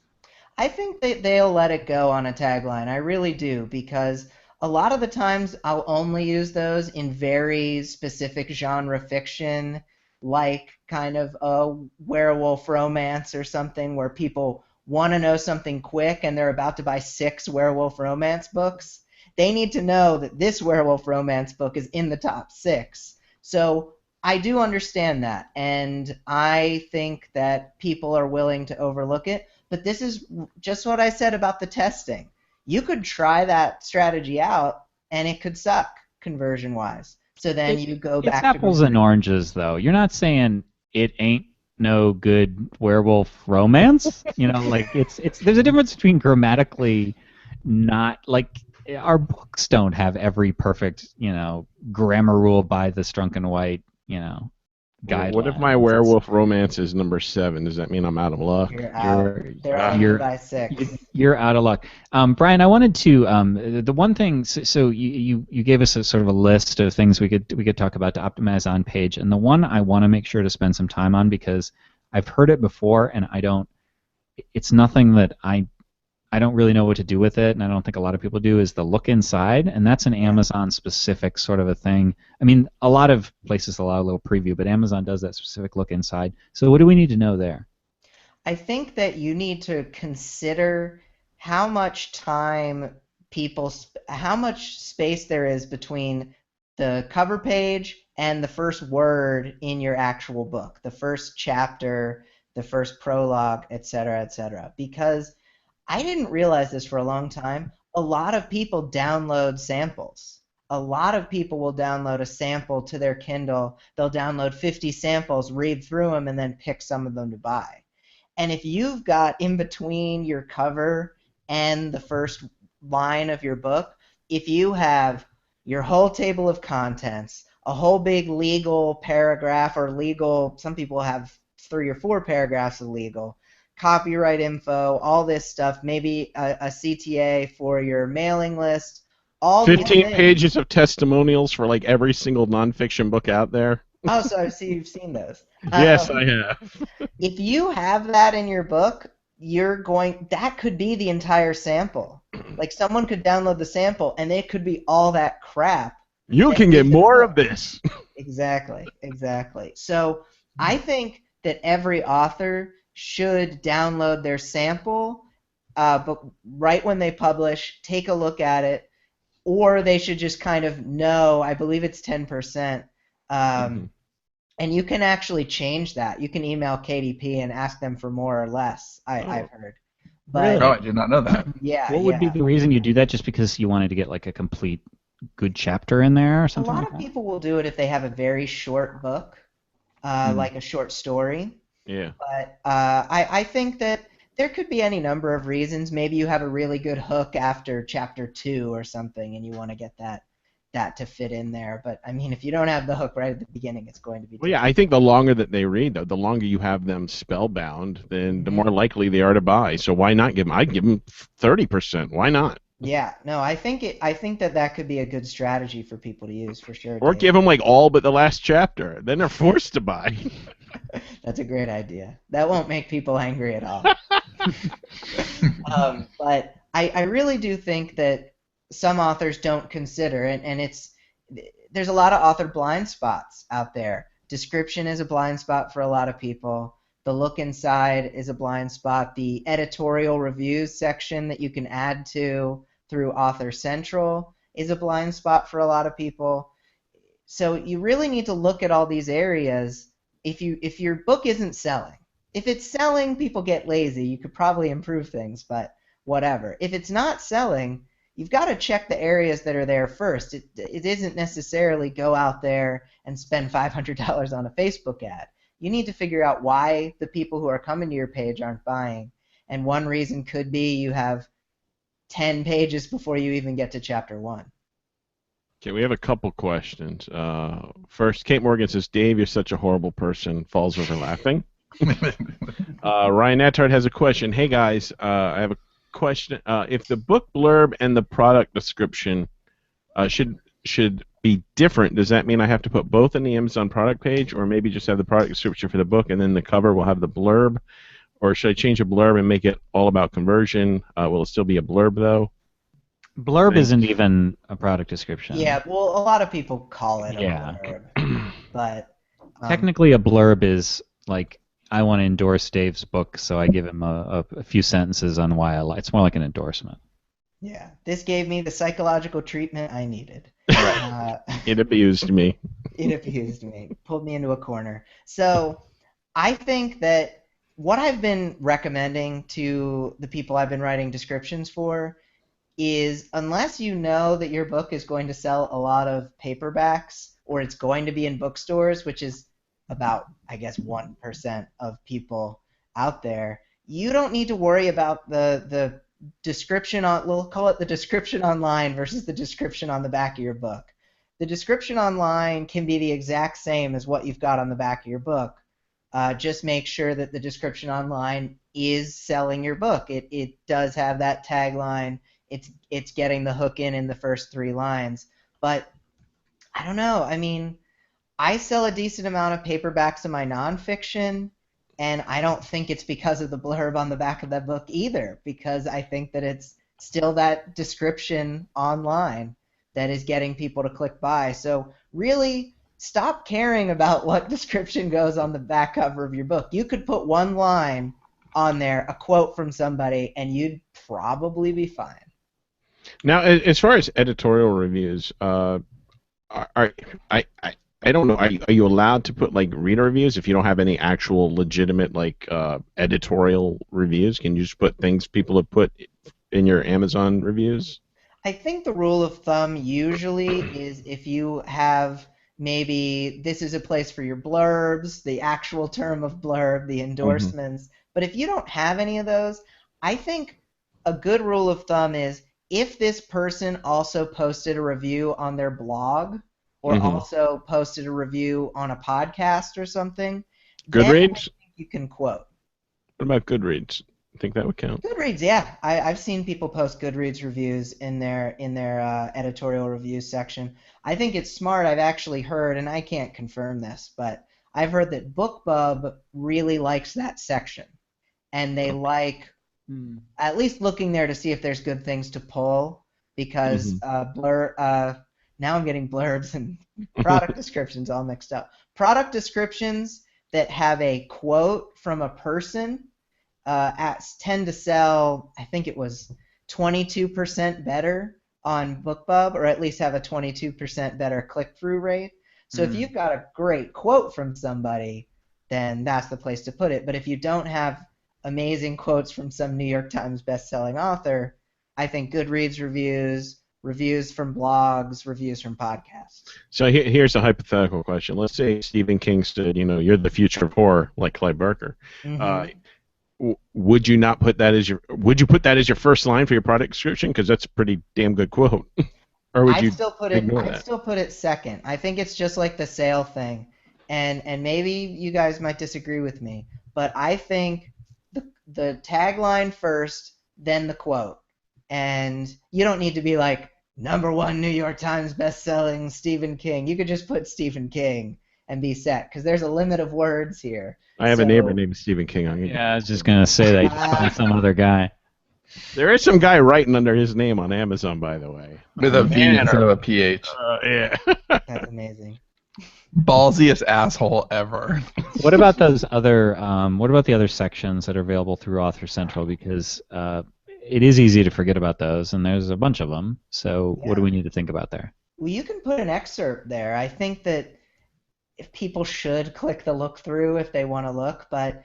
I think they'll let it go on a tagline. I really do, because a lot of the times I'll only use those in very specific genre fiction, like kind of a werewolf romance or something where people want to know something quick and they're about to buy 6 werewolf romance books. They need to know that this werewolf romance book is in the top 6. So I do understand that, and I think that people are willing to overlook it. But this is just what I said about the testing. You could try that strategy out, and it could suck conversion-wise. So then you go
It's
back to
apples and oranges, though. You're not saying it ain't no good werewolf romance. Like it's there's a difference between grammatically not like our books don't have every perfect, grammar rule by the Strunk and White,
what if my
guidelines.
werewolf romance is number 7? Does that mean I'm out of luck?
you're out. They're only
You're
by 6.
you're out of luck. Brian, I wanted to the one thing. So you gave us a sort of a list of things we could talk about to optimize on page, and the one I want to make sure to spend some time on because I've heard it before and I don't. It's nothing that I don't really know what to do with it, and I don't think a lot of people do, is the look inside, and that's an Amazon-specific sort of a thing. I mean, a lot of places allow a little preview, but Amazon does that specific look inside. So what do we need to know there?
I think that you need to consider how much time how much space there is between the cover page and the first word in your actual book, the first chapter, the first prologue, etc., etc. Because I didn't realize this for a long time. A lot of people download samples. A lot of people will download a sample to their Kindle. They'll download 50 samples, read through them, and then pick some of them to buy. And if you've got in between your cover and the first line of your book, if you have your whole table of contents, a whole big legal paragraph or legal, some people have 3 or 4 paragraphs of legal, copyright info, all this stuff, maybe a CTA for your mailing list, all these
15
things.
pages of testimonials for like every single nonfiction book out there.
Oh, so I see you've seen those.
Yes, I have.
If you have that in your book, that could be the entire sample. Like someone could download the sample and it could be all that crap.
You can get more of this.
Exactly. So I think that every author should download their sample, but right when they publish, take a look at it, or they should just kind of know, I believe it's 10%, and you can actually change that. You can email KDP and ask them for more or less, I've heard. But,
Really?
No, I did not know that.
Yeah,
What would be the reason you do that? Just because you wanted to get like a complete good chapter in there or
A
something
lot
like
of
that?
people will do it if they have a very short book, like a short story.
Yeah.
But I think that there could be any number of reasons. Maybe you have a really good hook after chapter 2 or something, and you want to get that to fit in there. But I mean, if you don't have the hook right at the beginning, it's going to be.
Well, yeah, I think the longer that they read, though, the longer you have them spellbound, then the more likely they are to buy. So why not give them? I'd give them 30%. Why not?
Yeah, no, I think that could be a good strategy for people to use for sure.
Or
Dave.
give them like all but the last chapter. Then they're forced to buy.
That's a great idea. That won't make people angry at all. But I really do think that some authors don't consider, and there's a lot of author blind spots out there. Description is a blind spot for a lot of people. The look inside is a blind spot. The editorial reviews section that you can add to through Author Central is a blind spot for a lot of people. So you really need to look at all these areas. If your book isn't selling, if it's selling, people get lazy. You could probably improve things, but whatever. If it's not selling, you've got to check the areas that are there first. It isn't necessarily go out there and spend $500 on a Facebook ad. You need to figure out why the people who are coming to your page aren't buying. And one reason could be you have 10 pages before you even get to chapter 1.
Okay, we have a couple questions. First, Kate Morgan says, Dave, you're such a horrible person. Falls over laughing. Ryan Attard has a question. Hey, guys, I have a question. If the book blurb and the product description should be different, does that mean I have to put both in the Amazon product page, or maybe just have the product description for the book and then the cover will have the blurb? Or should I change a blurb and make it all about conversion? Will it still be a blurb, though?
Blurb isn't even a product description.
Yeah, well, a lot of people call it a
Yeah.
blurb. But
technically, a blurb is like, I want to endorse Dave's book, so I give him a few sentences on why I like. It's more like an endorsement.
Yeah, this gave me the psychological treatment I needed.
It abused me.
It abused me, pulled me into a corner. So I think that what I've been recommending to the people I've been writing descriptions for is, unless you know that your book is going to sell a lot of paperbacks or it's going to be in bookstores, which is about, I guess, 1% of people out there, you don't need to worry about the description on, we'll call it the description online versus the description on the back of your book. The description online can be the exact same as what you've got on the back of your book. Just make sure that the description online is selling your book. It does have that tagline. It's getting the hook in the first 3 lines. But I don't know. I mean, I sell a decent amount of paperbacks of my nonfiction, and I don't think it's because of the blurb on the back of that book either, because I think that it's still that description online that is getting people to click buy. So really, stop caring about what description goes on the back cover of your book. You could put one line on there, a quote from somebody, and you'd probably be fine.
Now, as far as editorial reviews, I don't know. Are you allowed to put like reader reviews if you don't have any actual legitimate like editorial reviews? Can you just put things people have put in your Amazon reviews?
I think the rule of thumb usually is if you have maybe this is a place for your blurbs, the actual term of blurb, the endorsements. But if you don't have any of those, I think a good rule of thumb is if this person also posted a review on their blog or also posted a review on a podcast or something, then I
Goodreads?
think you can quote.
What about Goodreads? I think that would count.
Goodreads, yeah. I've seen people post Goodreads reviews in their editorial review section. I think it's smart. I've actually heard, and I can't confirm this, but I've heard that BookBub really likes that section, and they like at least looking there to see if there's good things to pull, because now I'm getting blurbs and product descriptions all mixed up. Product descriptions that have a quote from a person tend to sell, I think it was 22% better on BookBub, or at least have a 22% better click-through rate. So if you've got a great quote from somebody, then that's the place to put it. But if you don't have amazing quotes from some New York Times best-selling author, I think Goodreads reviews, reviews from blogs, reviews from podcasts.
So here's a hypothetical question. Let's say Stephen King said, you're the future of horror, like Clive Barker. Would you not put that as would you put that as your first line for your product description? Because that's a pretty damn good quote. Or would you
still put it second. I think it's just like the sale thing. And maybe you guys might disagree with me, but I think the tagline first, then the quote. And you don't need to be like, #1 New York Times best-selling Stephen King. You could just put Stephen King and be set, because there's a limit of words here.
I have a neighbor named Stephen King.
I was just going to say that. You just find some other guy.
There is some guy writing under his name on Amazon, by the way.
With a V instead of a PH.
Yeah.
That's amazing.
Ballsiest asshole ever.
What about those other? What about the other sections that are available through Author Central? Because it is easy to forget about those, and there's a bunch of them. So what do we need to think about there?
Well, you can put an excerpt there. I think that if people should click the look through if they want to look, but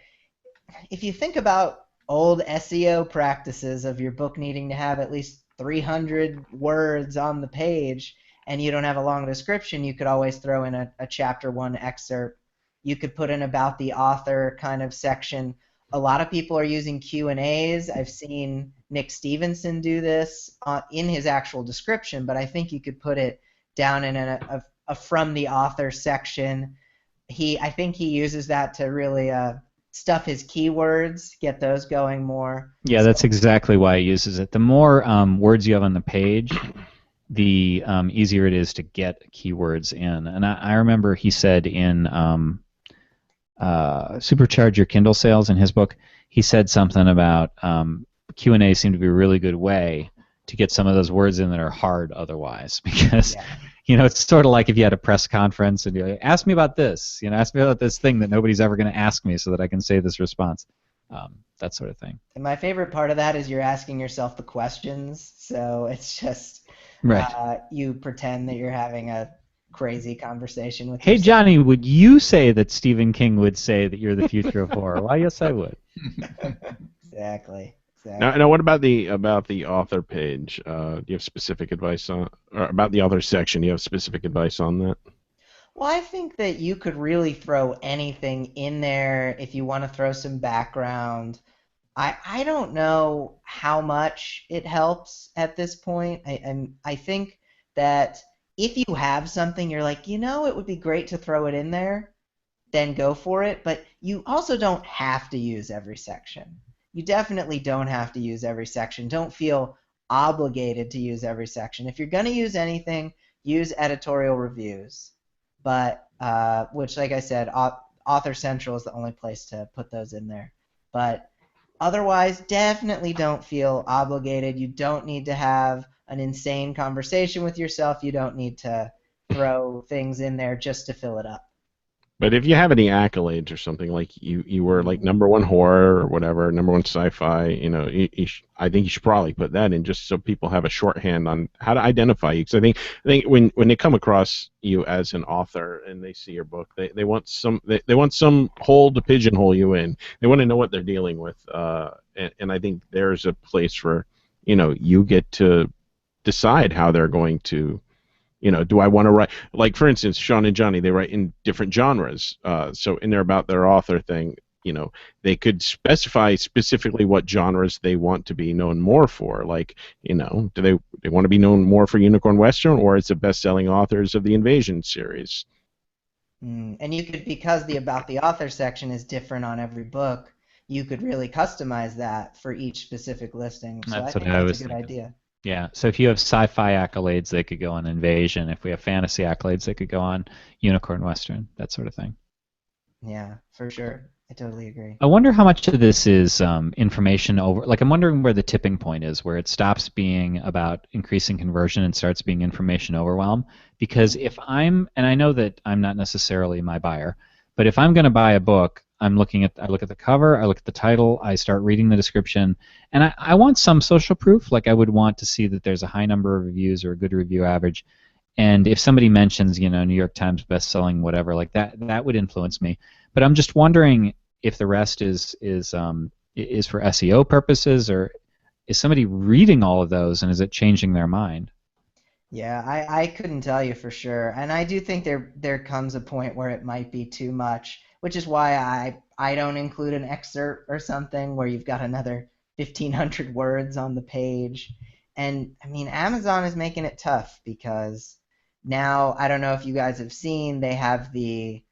if you think about old SEO practices of your book needing to have at least 300 words on the page and you don't have a long description, you could always throw in a chapter 1 excerpt. You could put in about the author kind of section. A lot of people are using Q&As. I've seen Nick Stevenson do this in his actual description, but I think you could put it down in a from the author section. I think he uses that to really stuff his keywords, get those going more.
Yeah, that's exactly why he uses it. The more words you have on the page, the easier it is to get keywords in. And I remember he said in Supercharge Your Kindle Sales in his book, he said something about Q&A seemed to be a really good way to get some of those words in that are hard otherwise, because it's sort of like if you had a press conference and you're like, ask me about this, ask me about this thing that nobody's ever going to ask me so that I can say this response, that sort of thing.
And my favorite part of that is you're asking yourself the questions, so it's just
right.
You pretend that you're having a crazy conversation with
Hey,
yourself.
Johnny, would you say that Stephen King would say that you're the future of horror? Why, yes, I would.
Exactly.
Now, what about the author page? Do you have specific advice on, or about the author section? Do you have specific advice on that?
Well, I think that you could really throw anything in there if you want to throw some background. I don't know how much it helps at this point. I think that if you have something you're like, it would be great to throw it in there, then go for it. But you also don't have to use every section. You definitely don't have to use every section. Don't feel obligated to use every section. If you're going to use anything, use editorial reviews. But which, like I said, Author Central is the only place to put those in there. But otherwise, definitely don't feel obligated. You don't need to have an insane conversation with yourself. You don't need to throw things in there just to fill it up.
But if you have any accolades or something, like you were like #1 horror or whatever, #1 sci-fi, I think you should probably put that in just so people have a shorthand on how to identify you. Because I think when they come across you as an author and they see your book, they want some hole to pigeonhole you in. They want to know what they're dealing with, and I think there's a place where you get to decide how they're going to. Do I want to write, like, for instance, Sean and Johnny, they write in different genres. So in their about their author thing, they could specify specifically what genres they want to be known more for. Like, do they want to be known more for Unicorn Western, or as the best-selling authors of the Invasion series?
And you could, because the about the author section is different on every book, you could really customize that for each specific listing. So I think that's a good idea.
Yeah, so if you have sci-fi accolades, they could go on Invasion. If we have fantasy accolades, they could go on Unicorn Western, that sort of thing.
Yeah, for sure. I totally agree.
I wonder how much of this is information over. Like, I'm wondering where the tipping point is, where it stops being about increasing conversion and starts being information overwhelm. Because and I know that I'm not necessarily my buyer, but if I'm going to buy a book, I look at the cover, I look at the title, I start reading the description, and I want some social proof. Like, I would want to see that there's a high number of reviews or a good review average. And if somebody mentions, New York Times best-selling whatever, like that would influence me. But I'm just wondering if the rest is for SEO purposes, or is somebody reading all of those and is it changing their mind?
Yeah, I couldn't tell you for sure, and I do think there comes a point where it might be too much, which is why I don't include an excerpt or something where you've got another 1,500 words on the page. And I mean, Amazon is making it tough because now, I don't know if you guys have seen, they have the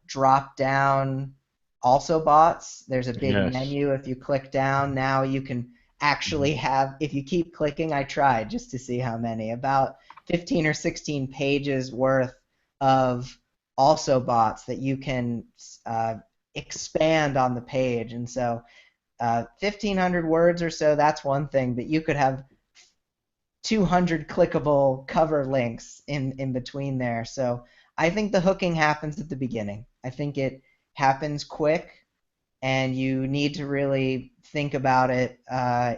drop down also bots. There's a big menu. If you click down, now you can actually have, if you keep clicking, I tried just to see how many, about 15 or 16 pages worth of also bots that you can expand on the page. And so 1,500 words or so, that's one thing, but you could have 200 clickable cover links in between there. So I think the hooking happens at the beginning. I think it happens quick, and you need to really think about it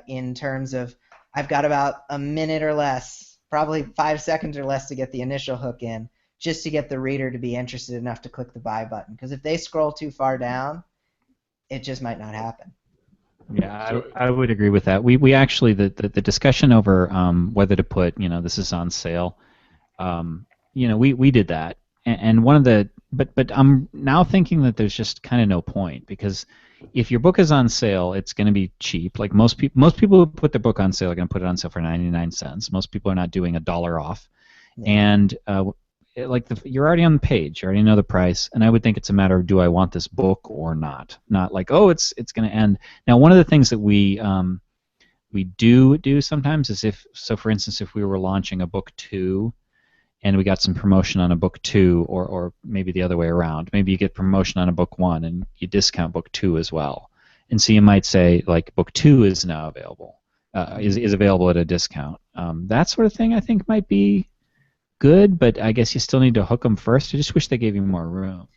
in terms of, I've got about a minute or less, probably 5 seconds or less to get the initial hook in, just to get the reader to be interested enough to click the buy button. Because if they scroll too far down, it just might not happen.
Yeah,
So
I would agree with that. We actually the discussion over whether to put this is on sale. We did that, and one of the but I'm now thinking that there's just kind of no point because if your book is on sale, it's going to be cheap. Like most people who put their book on sale are going to put it on sale for 99 cents. Most people are not doing $1 off,
Yeah.
and you're already on the page, you already know the price, and I would think it's a matter of do I want this book or not? Not like it's going to end. Now, one of the things that we do sometimes is for instance, if we were launching a book two and we got some promotion on a book two, or maybe the other way around. Maybe you get promotion on a book one and you discount book two as well. And so you might say like book two is now available, is available at a discount. That sort of thing I think might be good, but I guess you still need to hook them first. I just wish they gave you more room.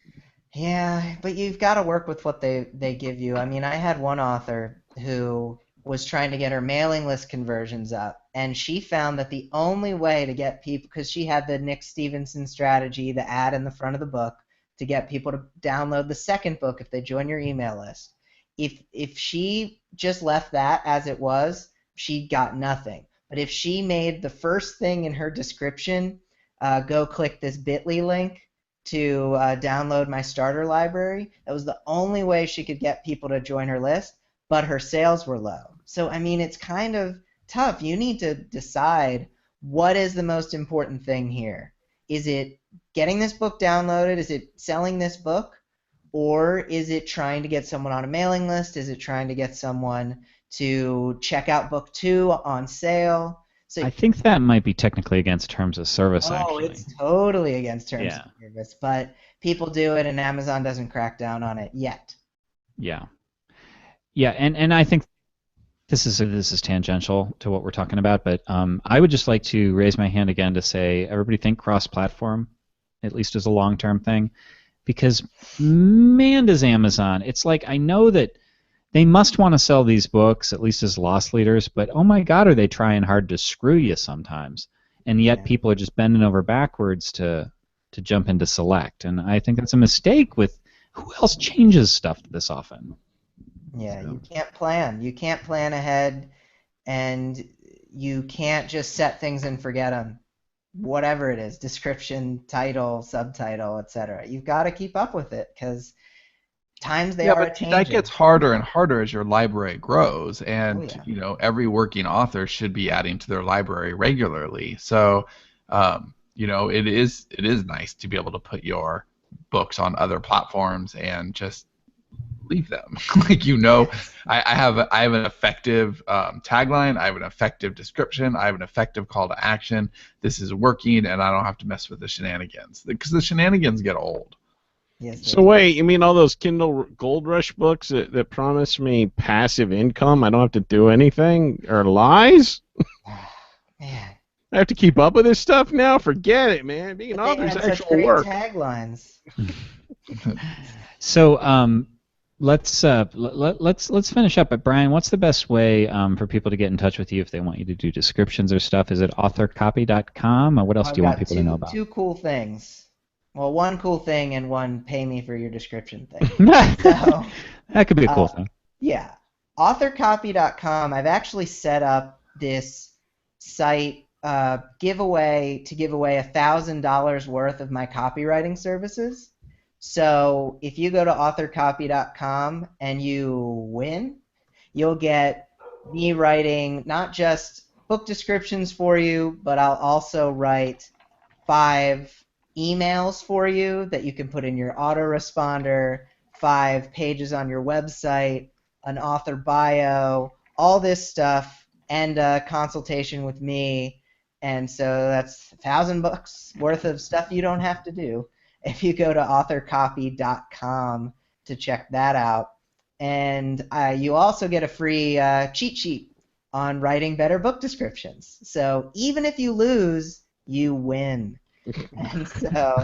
Yeah, but you've got to work with what they give you. I mean, I had one author who was trying to get her mailing list conversions up, and she found that the only way to get people, because she had the Nick Stevenson strategy, the ad in the front of the book, to get people to download the second book if they join your email list. If she just left that as it was, she got nothing. But if she made the first thing in her description, go click this bit.ly link to download my starter library. That was the only way she could get people to join her list, but her sales were low. So, I mean, it's kind of tough. You need to decide what is the most important thing here. Is it getting this book downloaded? Is it selling this book? Or is it trying to get someone on a mailing list? Is it trying to get someone to check out book two on sale? So
I think that might be technically against terms of service,
oh,
actually.
it's totally against terms
Yeah,
of service, but people do it, and Amazon doesn't crack down on it yet.
yeah, yeah, and I think this is tangential to what we're talking about, but I would just like to raise my hand again to say everybody think cross-platform, at least as a long-term thing, because man, does Amazon! It's like I know that they must want to sell these books, at least as loss leaders, but oh my God, are they trying hard to screw you sometimes? And yet
Yeah,
people are just bending over backwards to jump into Select, and I think that's a mistake. With who else changes stuff this often?
yeah, you
So.
can't plan. You can't plan ahead, and you can't just set things and forget them. Whatever it is, description, title, subtitle, etc. You've got to keep up with it because times they
yeah,
are
but
a
that
changing.
gets harder and harder as your library grows,
Oh
and
yeah.
every working author should be adding to their library regularly. So, it is nice to be able to put your books on other platforms and just leave them. like
Yes.
I have an effective tagline, I have an effective description, I have an effective call to action. This is working, and I don't have to mess with the shenanigans because the shenanigans get old.
Yes, they
So
do.
wait, you mean all those Kindle Gold Rush books that promise me passive income? I don't have to do anything, or lies?
Man,
I have to keep up with this stuff now? Forget it, man. Being an
but they
author is
had such
actual
great
work.
taglines.
So let's finish up. But Brian, what's the best way for people to get in touch with you if they want you to do descriptions or stuff? Is it authorcopy.com, or what else
I've
do you want
got
people to know
two
about?
two cool things. Well, one cool thing and one pay me for your description thing. So,
That could be a cool
uh,
thing.
yeah, authorcopy.com. I've actually set up this site giveaway to give away $1,000 worth of my copywriting services. So if you go to authorcopy.com and you win, you'll get me writing not just book descriptions for you, but I'll also write 5 emails for you that you can put in your autoresponder, 5 pages on your website, an author bio, all this stuff, and a consultation with me. And so that's 1,000 bucks worth of stuff you don't have to do if you go to authorcopy.com to check that out. And you also get a free cheat sheet on writing better book descriptions. So even if you lose, you win. And so,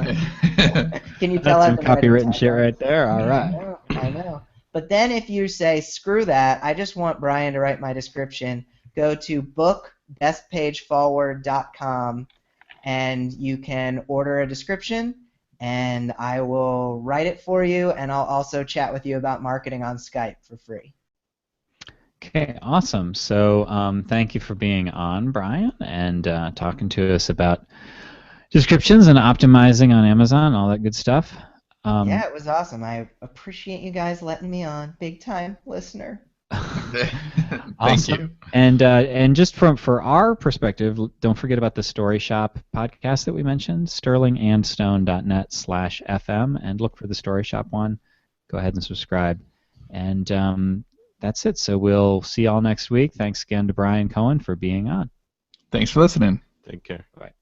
can you tell
That's
I've
some
been writing
copywritten shit
taglines?
right there. All
I
right.
know, I know. But then if you say, screw that, I just want Bryan to write my description, go to bookbestpageforward.com and you can order a description and I will write it for you and I'll also chat with you about marketing on Skype for free.
Okay, awesome. So thank you for being on, Bryan, and talking to us about descriptions and optimizing on Amazon, all that good stuff.
Yeah, it was awesome. I appreciate you guys letting me on. Big time listener.
Thank you.
Awesome. And just for our perspective, don't forget about the Story Shop podcast that we mentioned, sterlingandstone.net/FM, and look for the Story Shop one. Go ahead and subscribe. And that's it. So we'll see y'all next week. Thanks again to Bryan Cohen for being on.
Thanks for listening.
Take care.
Bye.